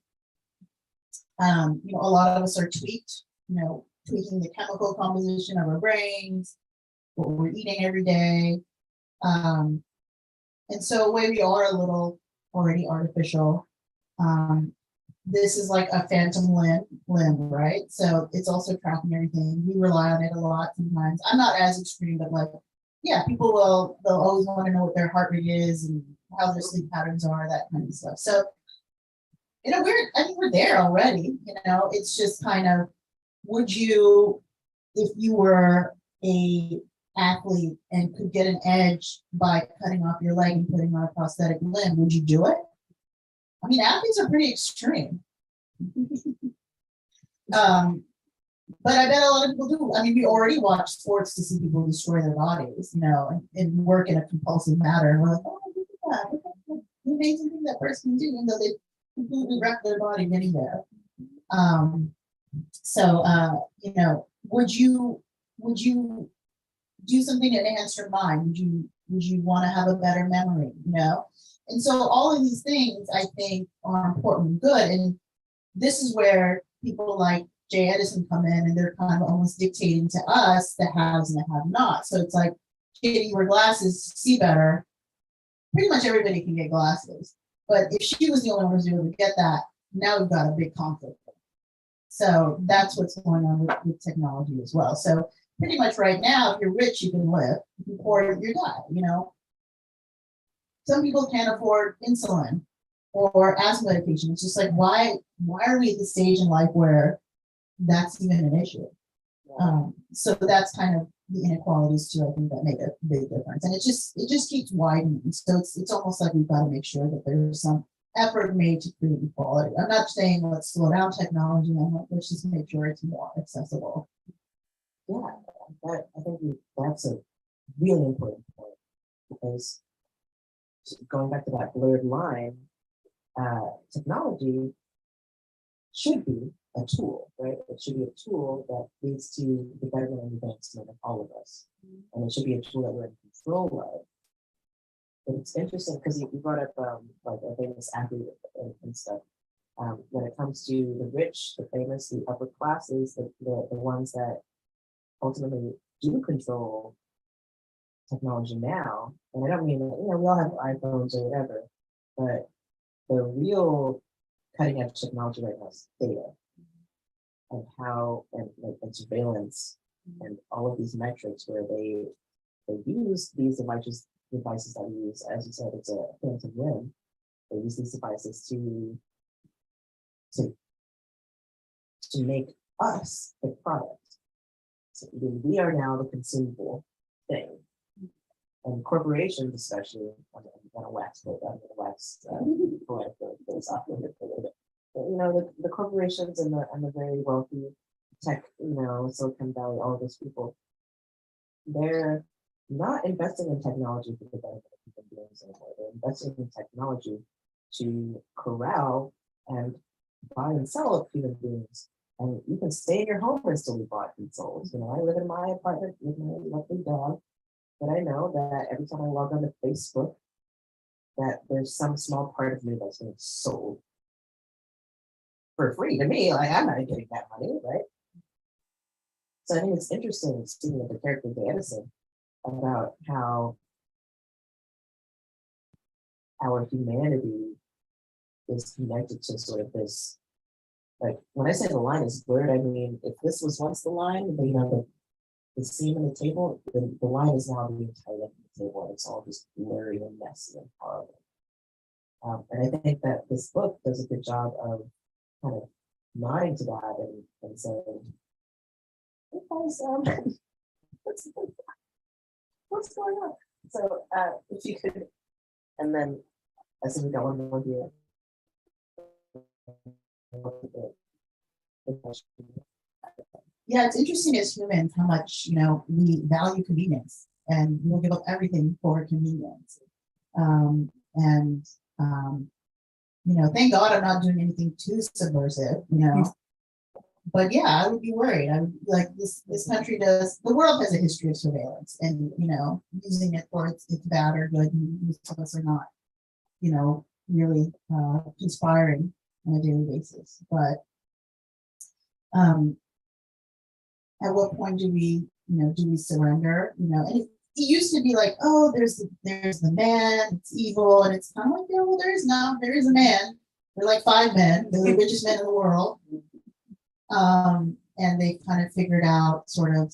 A lot of us are tweaked, tweaking the chemical composition of our brains, what we're eating every day. And so way we are a little already artificial. This is like a phantom limb, right? So it's also tracking everything. We rely on it a lot sometimes. I'm not as extreme, but like, yeah, they'll always want to know what their heart rate is and how their sleep patterns are, that kind of stuff. So, I think we're there already, it's just kind of, would you, if you were a athlete and could get an edge by cutting off your leg and putting on a prosthetic limb, would you do it? I mean, athletes are pretty extreme. But I bet a lot of people do. I mean, we already watch sports to see people destroy their bodies, and work in a compulsive manner. And we're like, oh, look at that. Look at the amazing thing that person can do, even though they completely wreck their body getting there. Would you do something to enhance your mind? Would you want to have a better memory? And so all of these things I think are important and good. And this is where people like J. Edison come in, and they're kind of almost dictating to us the haves and the have not. So it's like, if you wear glasses to see better, pretty much everybody can get glasses. But if she was the only one who's able to get that, now we've got a big conflict. So that's what's going on with technology as well. So pretty much right now, if you're rich, you can live, or you die, Some people can't afford insulin or asthma medication. It's just like, why are we at the stage in life where that's even an issue? So that's kind of the inequalities too, I think, that make a big difference. And it just keeps widening. So it's almost like we've got to make sure that there's some effort made to create equality. I'm not saying let's slow down technology, let's just make sure it's more accessible. Yeah, I think that's a really important point, because going back to that blurred line, technology should be a tool, right? It should be a tool that leads to the betterment and advancement of all of us. And it should be a tool that we're in control of. But it's interesting because you brought up like a famous athlete and stuff. When it comes to the rich, the famous, the upper classes, the ones that ultimately do control technology now, and I don't mean that, we all have iPhones or whatever, but the real cutting edge technology right now is data and how and surveillance and all of these metrics where they use these devices that we use, as you said, it's a phantom limb. They use these devices to make us the product. So we are now the consumable thing. And corporations, especially, I'm gonna wax poetic philosophical here for a little bit. But, the corporations and the very wealthy tech, Silicon Valley, all of those people, they're not investing in technology for the benefit of human beings anymore. They're investing in technology to corral and buy and sell human beings. And you can stay in your home and still be bought and sold. I live in my apartment with my lovely dog, but I know that every time I log on to Facebook, that there's some small part of me that's being sold for free to me. Like, I'm not getting that money, right? So I think it's interesting speaking of the character of Edison about how our humanity is connected to sort of this. Like, when I say the line is blurred, I mean, if this was once the line, the seam in the table, the line is now the entire length of the table. It's all just blurry and messy and horrible. And I think that this book does a good job of kind of nodding to that and saying, hey guys, what's going on? So if you could, and then I think we got one more here. Yeah, it's interesting as humans how much we value convenience and we'll give up everything for convenience. And thank God I'm not doing anything too subversive, But yeah, I would be worried. I would like this country does, the world has a history of surveillance and using it for its bad or good, and most of us are not, really conspiring on a daily basis. But at what point do we surrender? And it used to be like, oh, there's the man, it's evil, and it's kind of like, yeah, well, there is a man. There are like 5 men, they're the richest men in the world. And they kind of figured out sort of,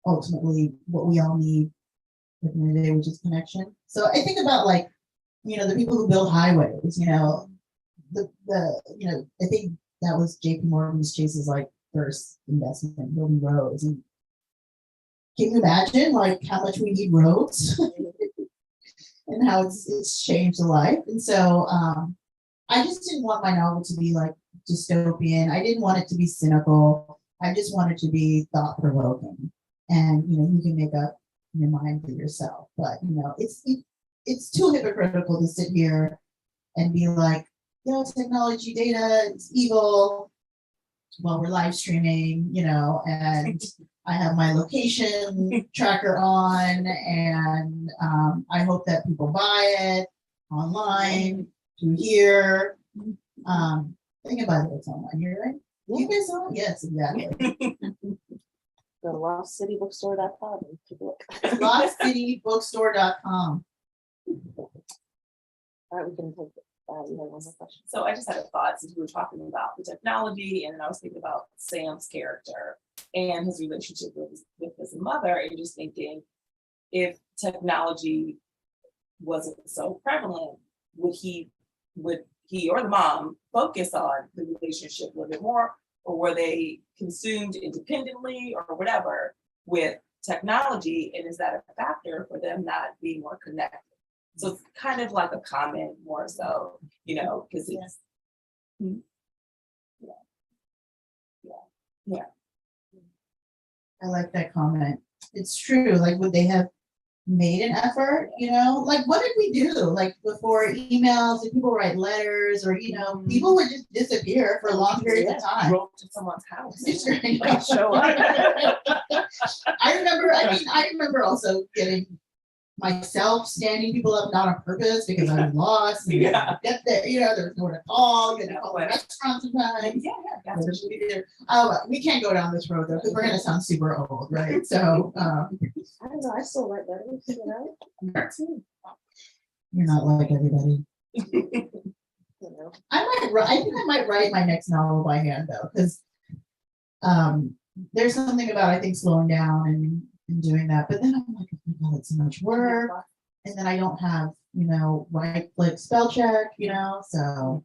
ultimately what we all need at the end of the day, which is connection. So I think about like, the people who build highways, I think that was JP Morgan's Chase's like first investment, building roads. And can you imagine like how much we need roads and how it's changed the life? And so I just didn't want my novel to be like dystopian. I didn't want it to be cynical. I just wanted to be thought provoking. And you can make up your mind for yourself. But it's too hypocritical to sit here and be like, technology data is evil while we're live streaming, and I have my location tracker on, and I hope that people buy it online through here. Think about it, it's online here, right? You guys on? Yes, exactly. Go to lostcitybookstore.com and take a look. lostcitybookstore.com. All right, we can take it. You have one more question. So I just had a thought since we were talking about the technology, and then I was thinking about Sam's character and his relationship with his mother, and just thinking if technology wasn't so prevalent, would he or the mom focus on the relationship a little bit more, or were they consumed independently or whatever with technology, and is that a factor for them not being more connected? So it's kind of like a comment more so, because it's yeah. I like that comment. It's true. Like, would they have made an effort? Like, what did we do? Like, before emails, did people write letters, or people would just disappear for long periods of time. Drove to someone's house. Show up. I remember also getting myself standing people up, not on purpose because I was lost. And Yeah. get there, there's nowhere to call. You had to call the Yeah. restaurant sometimes. Yeah. Oh, we can't go down this road though, because we're gonna sound super old, right? So, I don't know, I still write letters, you're not like everybody. You know, I think I might write my next novel by hand though, because there's something about I think slowing down and doing that. But then I'm like, oh my God, it's so much work, and then I don't have right click spell check, so.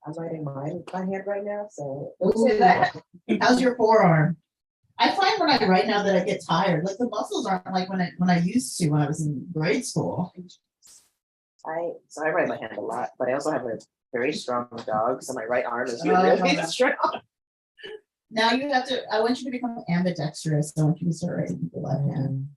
I'm writing mine by hand right now, so. Ooh. How's your forearm? I find when I write now that I get tired. Like the muscles aren't like when I used to when I was in grade school. So I write by hand a lot, but I also have a very strong dog, so my right arm is Oh. really strong. Now you have to. I want you to become ambidextrous. I want you to start writing with the left hand.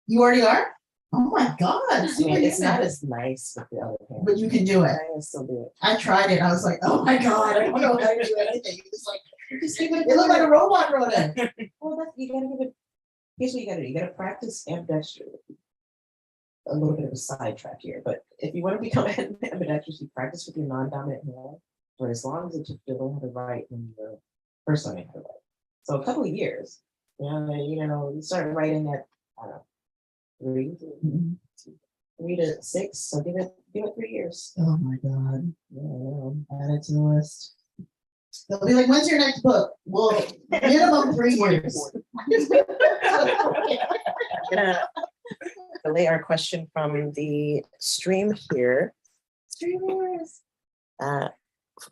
You already are. Oh my God! I mean, it's superhuman. not as nice with the other hand. But you can do it. I can still do it. I tried it. I was like, oh my God! I don't know how to do anything. It's like it looked like a robot wrote it. Well, you gotta give it. Here's what you gotta do. You gotta practice ambidextrous. A little bit of a sidetrack here, but if you want to become ambidextrous, you practice with your non-dominant hand for as long as it took you to learn how to write when you were first learning how to write. So a couple of years. You start writing at I don't know, 3 to 6. So give it 3 years. Oh my God! Yeah, Add it to the list. They'll be like, when's your next book? Well, minimum 3 years. gonna relay our question from the stream here. Streamers.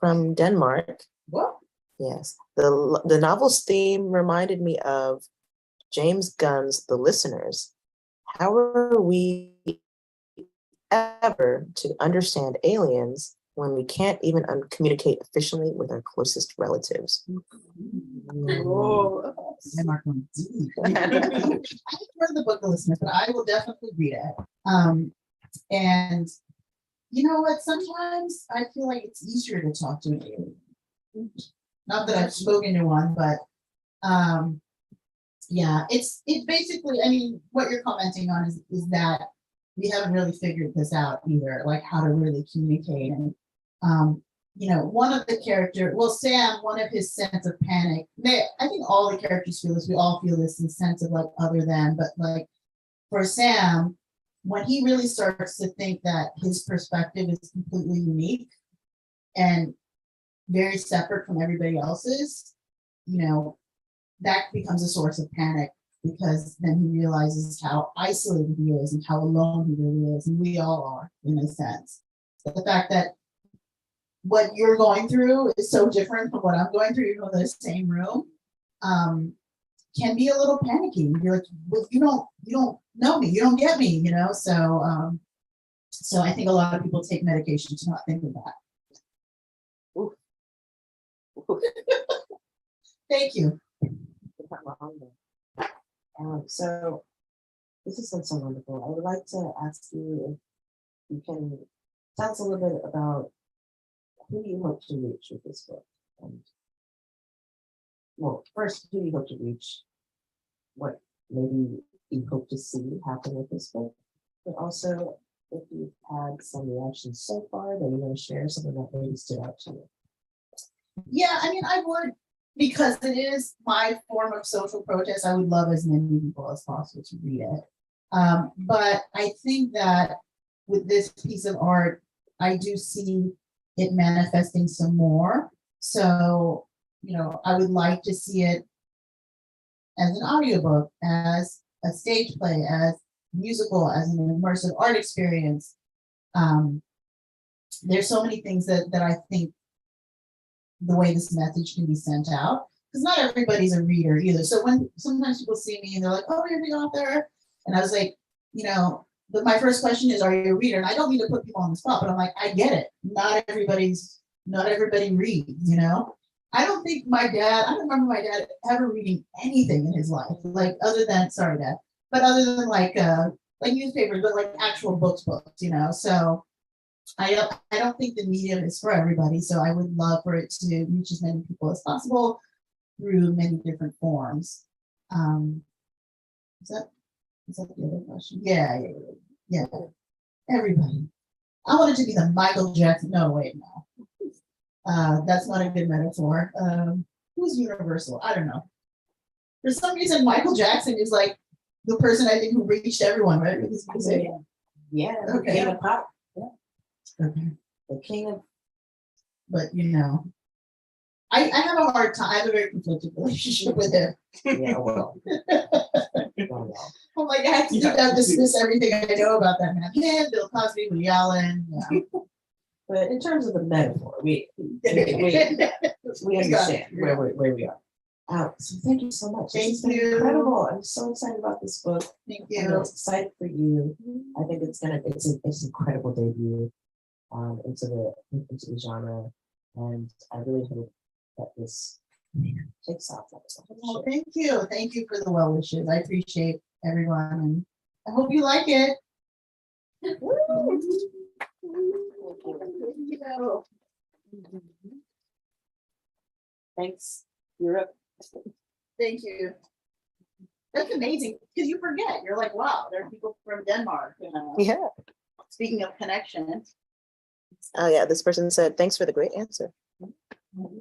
From Denmark. What? Yes. The novel's theme reminded me of James Gunn's The Listeners. How are we ever to understand aliens when we can't even communicate efficiently with our closest relatives? Oh, Denmark one. I haven't read the book, The Listener, but I will definitely read it. And you know what? Sometimes I feel like it's easier to talk to an alien. Not that I've spoken to one, but yeah, it's basically. I mean, what you're commenting on is that we haven't really figured this out either, like how to really communicate. And one of the characters, well, Sam, one of his sense of panic. I think all the characters feel this. We all feel this in sense of like other than, but like for Sam, when he really starts to think that his perspective is completely unique and very separate from everybody else's, that becomes a source of panic, because then he realizes how isolated he is and how alone he really is. And we all are, in a sense. But the fact that what you're going through is so different from what I'm going through, even in the same room, can be a little panicky. You're like, well, you don't know me, you don't get me, so I think a lot of people take medication to not think of that. Ooh. Thank you. So this has been so wonderful. I would like to ask you if you can tell us a little bit about who you hope to reach with this book. Well, first, who you hope to reach, what maybe you hope to see happen with this book, but also if you've had some reactions so far that you want to share, something that maybe stood out to you. Yeah, I mean, I would, because it is my form of social protest. I would love as many people as possible to read it. But I think that with this piece of art, I do see it manifesting some more. So, I would like to see it as an audiobook, as a stage play, as musical, as an immersive art experience. There's so many things that I think the way this message can be sent out, because not everybody's a reader either. So when sometimes people see me and they're like, oh, you're the author. And I was like, but my first question is, are you a reader? And I don't mean to put people on the spot, but I'm like, I get it. Not everybody reads, I don't remember my dad ever reading anything in his life, like other than, sorry, Dad, but other than like newspapers, but like actual books, So I don't think the medium is for everybody. So I would love for it to reach as many people as possible through many different forms. Is that Is that the other question? Yeah, yeah. Everybody. I wanted to be the Michael Jackson. No, wait, no. That's not a good metaphor. Who's Universal? I don't know. For some reason, Michael Jackson is like the person I think who reached everyone, right? With his music. Yeah, the Okay. king of pop, Okay. the king of, But I have a hard time. I have a very conflicted relationship with him. yeah, well. I'm like, I have to dismiss everything I know about that man. Yeah, Bill Cosby, Woody Allen. Yeah. But in terms of the metaphor, we understand where we are. So thank you so much. Thank This has been you. incredible. I'm so excited about this book. Thank I'm you. excited for you. I think it's an incredible debut into the genre, and I really hope that this takes off. Well, thank you. Thank you for the well wishes. I appreciate everyone, and I hope you like it. Thanks, Europe. Thank you. That's amazing because you forget. You're like, wow, there are people from Denmark. Yeah. Speaking of connections. Oh, yeah. This person said, thanks for the great answer.